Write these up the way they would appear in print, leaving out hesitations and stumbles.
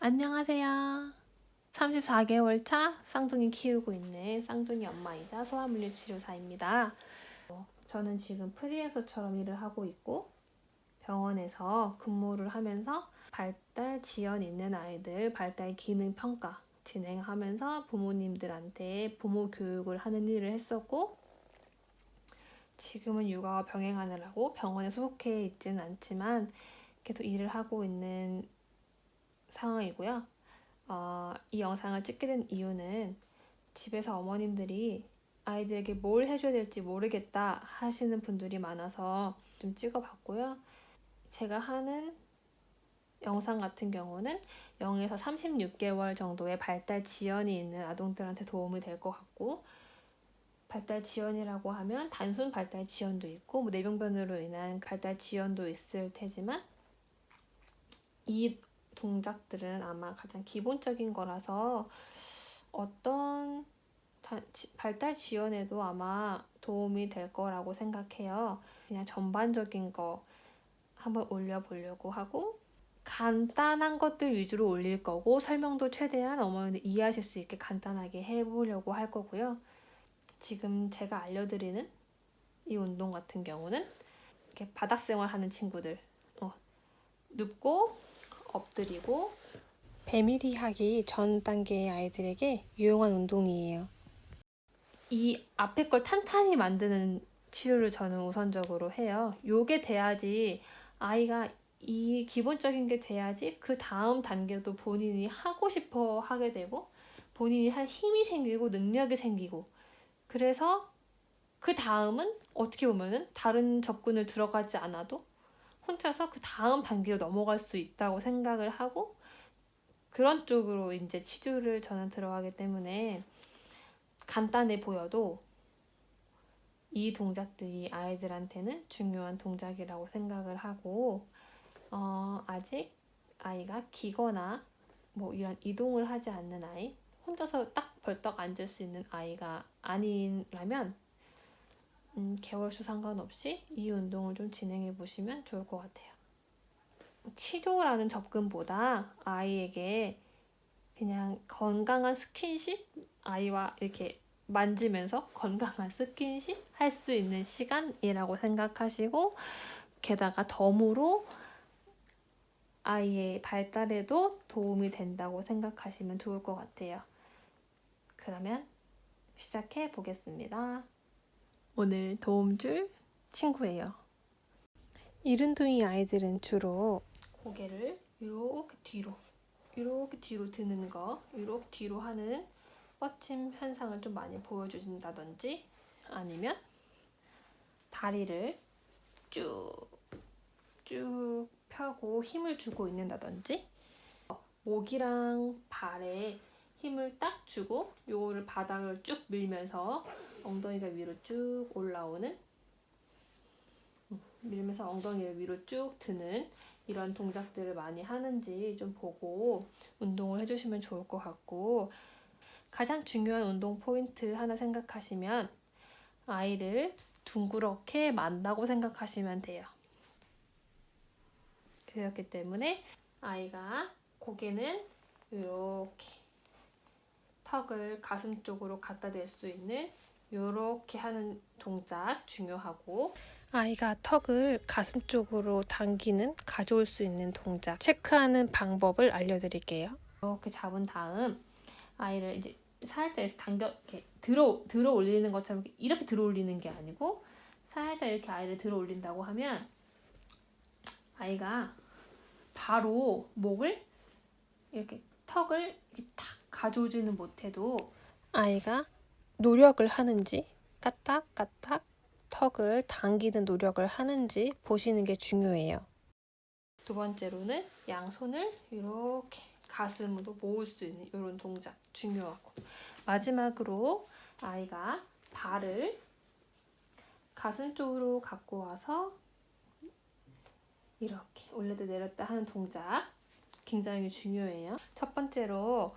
안녕하세요. 34개월 차 쌍둥이 키우고 있는 쌍둥이 엄마이자 소아물리치료사입니다. 저는 지금 프리랜서처럼 일을 하고 있고 병원에서 근무를 하면서 발달 지연 있는 아이들 발달 기능 평가 진행하면서 부모님들한테 부모 교육을 하는 일을 했었고, 지금은 육아와 병행하느라고 병원에 소속해 있지는 않지만 계속 일을 하고 있는 상황이고요. 이 영상을 찍게 된 이유는 집에서 어머님들이 아이들에게 뭘 해줘야 될지 모르겠다 하시는 분들이 많아서 좀 찍어봤고요. 제가 하는 영상 같은 경우는 0에서 36개월 정도의 발달 지연이 있는 아동들한테 도움이 될 것 같고, 발달 지연이라고 하면 단순 발달 지연도 있고 뇌병변으로 인한 발달 지연도 있을 테지만, 이 동작들은 아마 가장 기본적인 거라서 어떤 발달 지연에도 아마 도움이 될 거라고 생각해요. 그냥 전반적인 거 한번 올려보려고 하고, 간단한 것들 위주로 올릴 거고 설명도 최대한 어머니들 이해하실 수 있게 간단하게 해보려고 할 거고요. 지금 제가 알려드리는 이 운동 같은 경우는 이렇게 바닥 생활하는 친구들, 눕고 엎드리고 배밀이 하기 전 단계의 아이들에게 유용한 운동이에요. 이 앞에 걸 탄탄히 만드는 치료를 저는 우선적으로 해요. 요게 돼야지, 아이가 이 기본적인 게 돼야지 그 다음 단계도 본인이 하고 싶어 하게 되고 본인이 할 힘이 생기고 능력이 생기고, 그래서 그 다음은 어떻게 보면은 다른 접근을 들어가지 않아도 혼자서 그 다음 단계로 넘어갈 수 있다고 생각을 하고, 그런 쪽으로 이제 치료를 저는 들어가기 때문에 간단해 보여도 이 동작들이 아이들한테는 중요한 동작이라고 생각을 하고, 아직 아이가 기거나 뭐 이런 이동을 하지 않는 아이, 혼자서 딱 벌떡 앉을 수 있는 아이가 아니라면 개월수 상관없이 이 운동을 좀 진행해 보시면 좋을 것 같아요. 치료라는 접근보다 아이에게 그냥 건강한 스킨십, 아이와 이렇게 만지면서 건강한 스킨십 할 수 있는 시간이라고 생각하시고, 게다가 덤으로 아이의 발달에도 도움이 된다고 생각하시면 좋을 것 같아요. 그러면 시작해 보겠습니다. 오늘 도움 줄 친구예요. 이른둥이 아이들은 주로 고개를 이렇게 뒤로 드는 거, 이렇게 뒤로 하는 뻗침 현상을 좀 많이 보여주신다든지, 아니면 다리를 쭉 펴고 힘을 주고 있는다든지, 목이랑 발에 힘을 딱 주고 요거를 바닥을 쭉 밀면서 엉덩이가 위로 쭉 올라오는, 밀면서 엉덩이를 위로 쭉 드는 이런 동작들을 많이 하는지 좀 보고 운동을 해주시면 좋을 것 같고, 가장 중요한 운동 포인트 하나 생각하시면 아이를 둥그렇게 만다고 생각하시면 돼요. 그렇기 때문에 아이가 고개는 이렇게 턱을 가슴 쪽으로 갖다 댈 수 있는 이렇게 하는 동작 중요하고, 아이가 턱을 가슴 쪽으로 당기는, 가져올 수 있는 동작 체크하는 방법을 알려드릴게요. 이렇게 잡은 다음 아이를 이제 살짝 이렇게 당겨, 이렇게 들어 올리는 것처럼 이렇게 들어 올리는 게 아니고, 살짝 이렇게 아이를 들어 올린다고 하면 아이가 바로 목을 이렇게 턱을 이렇게 탁 가져오지는 못해도 아이가 노력을 하는지, 까딱까딱 턱을 당기는 노력을 하는지 보시는 게 중요해요. 두 번째로는 양손을 이렇게 가슴으로 모을 수 있는 이런 동작 중요하고, 마지막으로 아이가 발을 가슴 쪽으로 갖고 와서 이렇게 올렸다 내렸다 하는 동작 굉장히 중요해요. 첫 번째로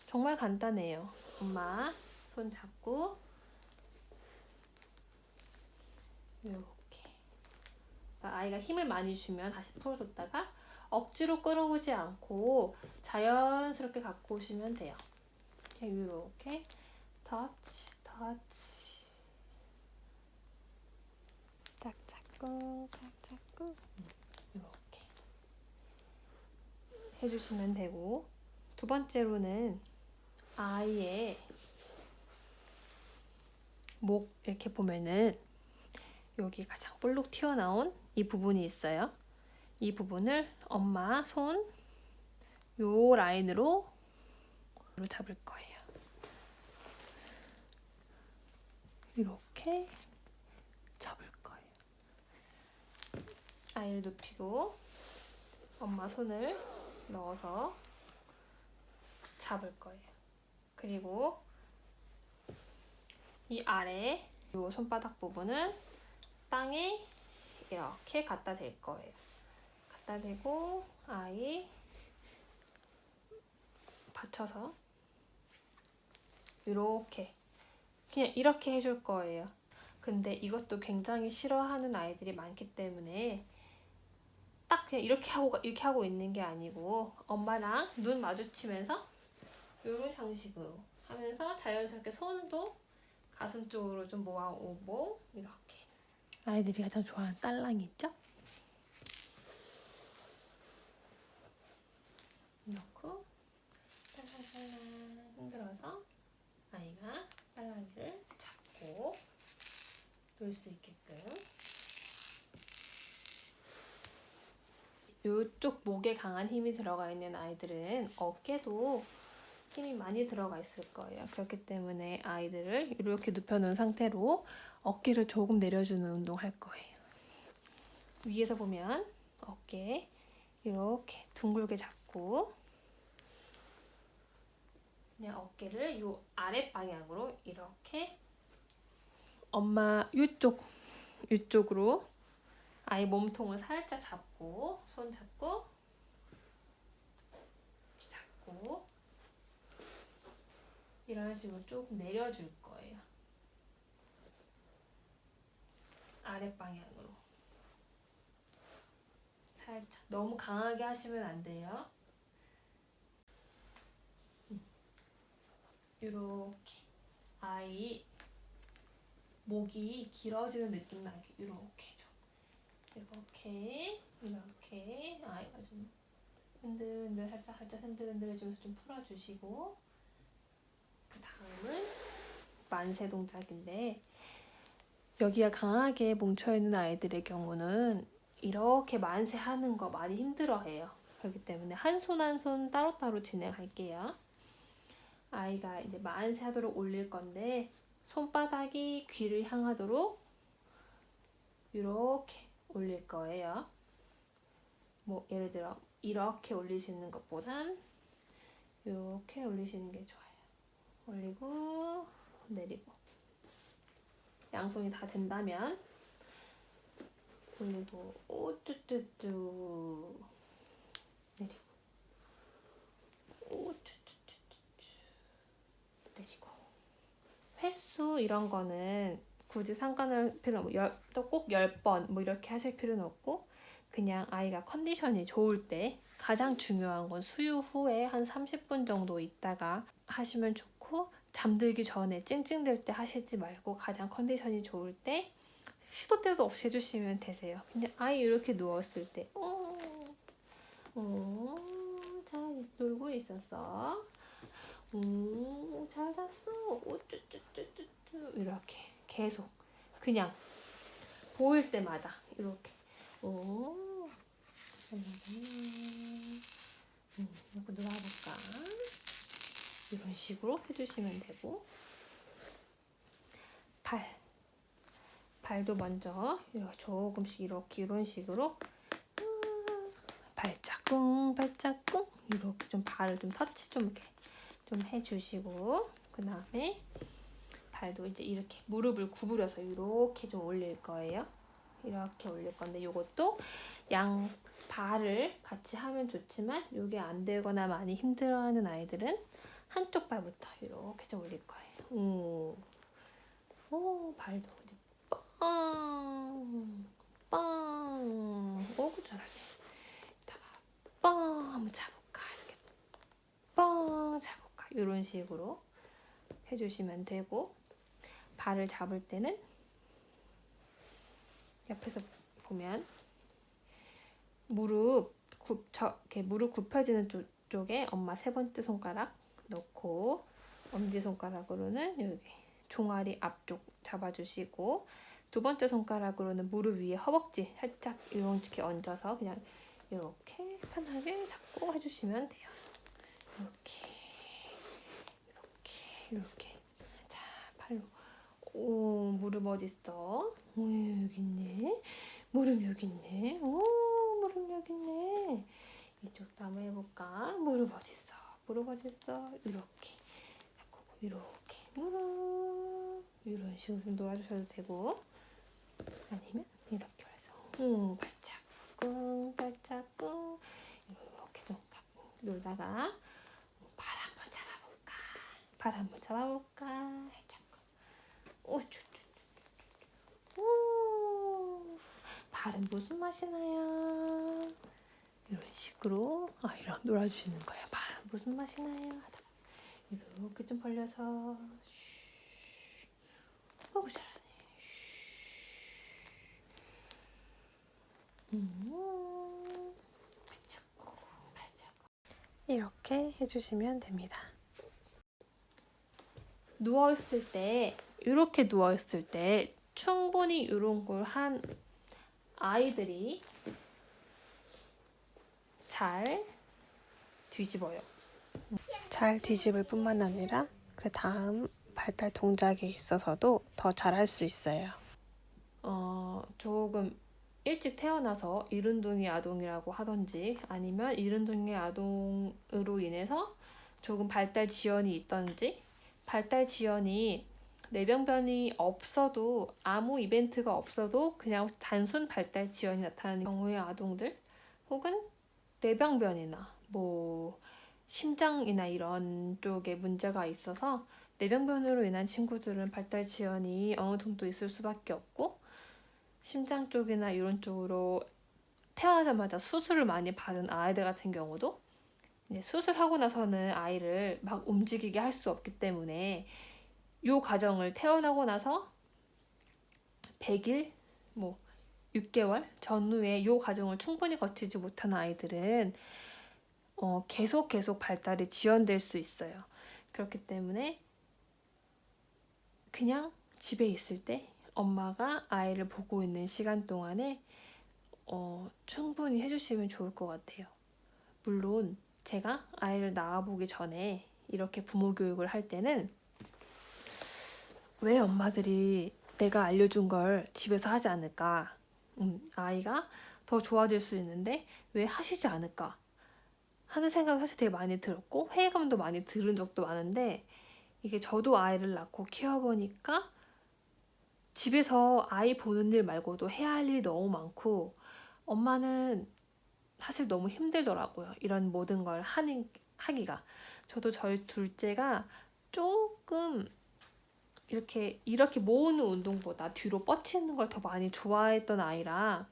정말 간단해요. 엄마 손 잡고 이렇게, 아이가 힘을 많이 주면 다시 풀어줬다가 억지로 끌어오지 않고 자연스럽게 갖고 오시면 돼요. 그냥 이렇게 터치, 터치. 짝짝꿍, 짝짝꿍. 이렇게 해주시면 되고, 두 번째로는 아이의 목 이렇게 보면은 여기 가장 볼록 튀어나온 이 부분이 있어요. 이 부분을 엄마 손 요 라인으로 잡을 거예요. 이렇게 잡을 거예요. 아이를 눕히고 엄마 손을 넣어서 잡을 거예요. 그리고 이 아래 요 손바닥 부분은 땅에 이렇게 갖다 댈 거예요. 갖다 대고 아이 받쳐서 이렇게 그냥 이렇게 해줄 거예요. 근데 이것도 굉장히 싫어하는 아이들이 많기 때문에 딱 그냥 이렇게 하고 있는 게 아니고 엄마랑 눈 마주치면서 이런 형식으로 하면서 자연스럽게 손도 가슴 쪽으로 좀 모아오고 이렇게. 아이들이 가장 좋아하는 딸랑이 있죠? 넣고 딸랑딸랑 흔들어서 아이가 딸랑이를 잡고 놀 수 있게끔. 이쪽 목에 강한 힘이 들어가 있는 아이들은 어깨도 힘이 많이 들어가 있을 거예요. 그렇기 때문에 아이들을 이렇게 눕혀놓은 상태로 어깨를 조금 내려주는 운동 할 거예요. 위에서 보면 어깨 이렇게 둥글게 잡고 그냥 어깨를 요 아랫 방향으로 이렇게 엄마 이쪽으로 아이 몸통을 살짝 잡고 손 잡고 이런 식으로 조금 내려줄 거예요. 아랫 방향으로 살짝. 너무 강하게 하시면 안 돼요. 이렇게 아이 목이 길어지는 느낌 나게 이렇게 이렇게 아이가 좀 흔들흔들 살짝 흔들흔들 해주면서 좀 풀어주시고, 그 다음은 만세 동작인데 여기가 강하게 뭉쳐있는 아이들의 경우는 이렇게 만세하는 거 많이 힘들어해요. 그렇기 때문에 한 손 한 손 따로따로 진행할게요. 아이가 이제 만세하도록 올릴 건데 손바닥이 귀를 향하도록 이렇게 올릴 거예요. 뭐 예를 들어 이렇게 올리시는 것보단 이렇게 올리시는 게 좋아요. 올리고 내리고 양손이 다 된다면 올리고 오쭈쭈쭈 내리고 오쭈쭈쭈쭈 내리고. 횟수 이런 거는 굳이 상관할 필요는 또 꼭 10번 뭐 이렇게 하실 필요는 없고, 그냥 아이가 컨디션이 좋을 때, 가장 중요한 건 수유 후에 한 30분 정도 있다가 하시면 좋고, 잠들기 전에 찡찡댈 때 하시지 말고 가장 컨디션이 좋을 때 시도 때도 없이 해주시면 되세요. 그냥 아이 이렇게 누웠을 때 잘 놀고 있었어. 잘 잤어. 우쭈쭈쭈쭈쭈 이렇게 계속 그냥 보일 때마다 이렇게 이렇게 놀아볼까? 이런 식으로 해주시면 되고, 발도 먼저 조금씩 이렇게 이런 식으로 발자국 이렇게 좀 발을 좀 터치 좀 이렇게 좀 해주시고, 그 다음에 발도 이제 이렇게 무릎을 구부려서 이렇게 좀 올릴 거예요. 이렇게 올릴 건데 이것도 양 발을 같이 하면 좋지만 이게 안 되거나 많이 힘들어하는 아이들은 한쪽 발부터 이렇게 좀 올릴 거예요. 발도 빵, 빵. 오구 잘하네. 이따가 한번 차볼까? 이렇게 뻥 차볼까? 이런 식으로 해주시면 되고, 발을 잡을 때는 옆에서 보면 이렇게 무릎 굽혀지는 쪽에 엄마 세 번째 손가락 넣고, 엄지 손가락으로는 여기 종아리 앞쪽 잡아주시고, 두 번째 손가락으로는 무릎 위에 허벅지 살짝 이렇게 얹어서 그냥 이렇게 편하게 잡고 해주시면 돼요. 이렇게. 자, 팔로. 오, 무릎 어딨어? 오, 여기 있네. 무릎 여기 있네. 오, 무릎 여기 있네. 이쪽도 한번 해볼까? 무릎 어딨어? 이렇게. 이렇게. 무릎. 이런 식으로 좀 놓아주셔도 되고, 아니면 이렇게 해서 발자국 이렇게 좀 놀다가 발 한번 잡아볼까? 오, 발은 무슨 맛이 나요? 이런 식으로 아이랑 놀아주시는 거예요. 발은 무슨 맛이 나요? 이렇게 좀 벌려서 어우, 잘하네. 이렇게 해주시면 됩니다. 이렇게 누워있을 때 충분히 이런 걸 한 아이들이 잘 뒤집어요. 잘 뒤집을 뿐만 아니라 그 다음 발달 동작에 있어서도 더 잘할 수 있어요. 조금 일찍 태어나서 이른둥이 아동이라고 하던지, 아니면 이른둥이 아동으로 인해서 조금 발달 지연이 있던지, 발달 지연이 뇌병변이 없어도, 아무 이벤트가 없어도 그냥 단순 발달 지연이 나타나는 경우의 아동들, 혹은 뇌병변이나 심장이나 이런 쪽에 문제가 있어서 뇌병변으로 인한 친구들은 발달 지연이 어느 정도 있을 수밖에 없고, 심장 쪽이나 이런 쪽으로 태어나자마자 수술을 많이 받은 아이들 같은 경우도 이제 수술하고 나서는 아이를 막 움직이게 할 수 없기 때문에 이 과정을 태어나고 나서 100일, 6개월 전후에 이 과정을 충분히 거치지 못한 아이들은 계속 발달이 지연될 수 있어요. 그렇기 때문에 그냥 집에 있을 때 엄마가 아이를 보고 있는 시간 동안에 충분히 해주시면 좋을 것 같아요. 물론 제가 아이를 낳아보기 전에 이렇게 부모 교육을 할 때는 왜 엄마들이 내가 알려준 걸 집에서 하지 않을까? 아이가 더 좋아질 수 있는데 왜 하시지 않을까? 하는 생각이 사실 되게 많이 들었고, 회의감도 많이 들은 적도 많은데, 이게 저도 아이를 낳고 키워보니까 집에서 아이 보는 일 말고도 해야 할 일이 너무 많고, 엄마는 사실 너무 힘들더라고요. 이런 모든 걸 하기가. 저도 저희 둘째가 조금 이렇게 모으는 운동보다 뒤로 뻗치는 걸 더 많이 좋아했던 아이라,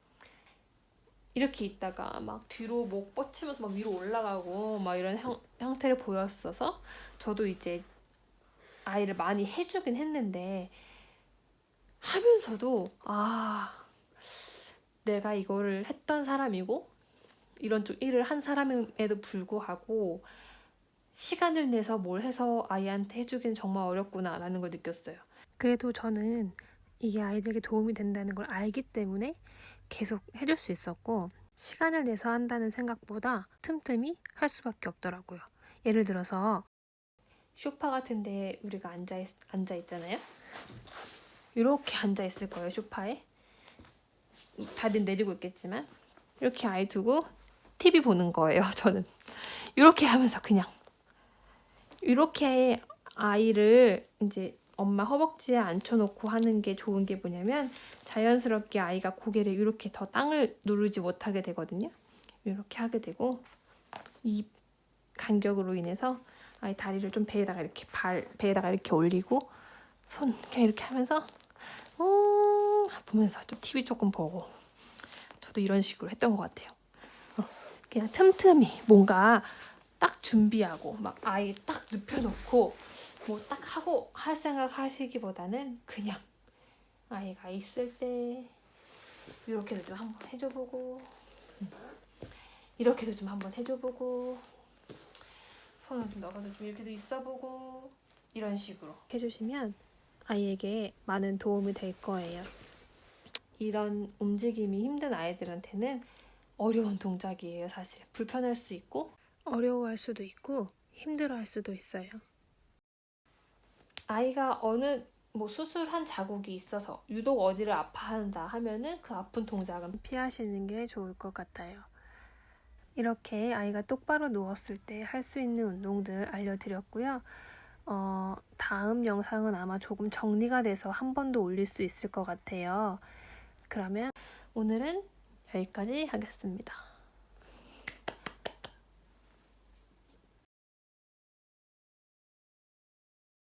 이렇게 있다가 막 뒤로 목 뻗치면서 막 위로 올라가고 막 이런 형태를 보였어서, 저도 이제 아이를 많이 해주긴 했는데, 하면서도 내가 이거를 했던 사람이고 이런 쪽 일을 한 사람임에도 불구하고 시간을 내서 뭘 해서 아이한테 해주긴 정말 어렵구나 라는 걸 느꼈어요. 그래도 저는 이게 아이들에게 도움이 된다는 걸 알기 때문에 계속 해줄 수 있었고, 시간을 내서 한다는 생각보다 틈틈이 할 수밖에 없더라고요. 예를 들어서 소파 같은 데 우리가 앉아 있잖아요. 이렇게 앉아 있을 거예요. 소파에 다리는 내리고 있겠지만 이렇게 아이 두고 TV 보는 거예요. 저는 이렇게 하면서 그냥 이렇게 아이를 이제 엄마 허벅지에 앉혀놓고 하는 게 좋은 게 뭐냐면, 자연스럽게 아이가 고개를 이렇게 더 땅을 누르지 못하게 되거든요. 이렇게 하게 되고, 이 간격으로 인해서 아이 다리를 좀 배에다가 이렇게 올리고, 손 그냥 이렇게 하면서 보면서 좀 TV 조금 보고, 저도 이런 식으로 했던 것 같아요. 그냥 틈틈이 뭔가 딱 준비하고 막 아이 딱 눕혀놓고 뭐 딱 하고 할 생각 하시기보다는 그냥 아이가 있을 때 이렇게도 좀 한번 해줘보고 이렇게도 좀 한번 해줘보고 손을 좀 넣어서 좀 이렇게도 있어보고 이런 식으로 해주시면 아이에게 많은 도움이 될 거예요. 이런 움직임이 힘든 아이들한테는 어려운 동작이에요. 사실 불편할 수 있고 어려워할 수도 있고 힘들어할 수도 있어요. 아이가 어느 수술한 자국이 있어서 유독 어디를 아파한다 하면은 그 아픈 동작은 피하시는 게 좋을 것 같아요. 이렇게 아이가 똑바로 누웠을 때 할 수 있는 운동들 알려드렸고요. 다음 영상은 아마 조금 정리가 돼서 한 번 더 올릴 수 있을 것 같아요. 그러면 오늘은 여기까지 하겠습니다.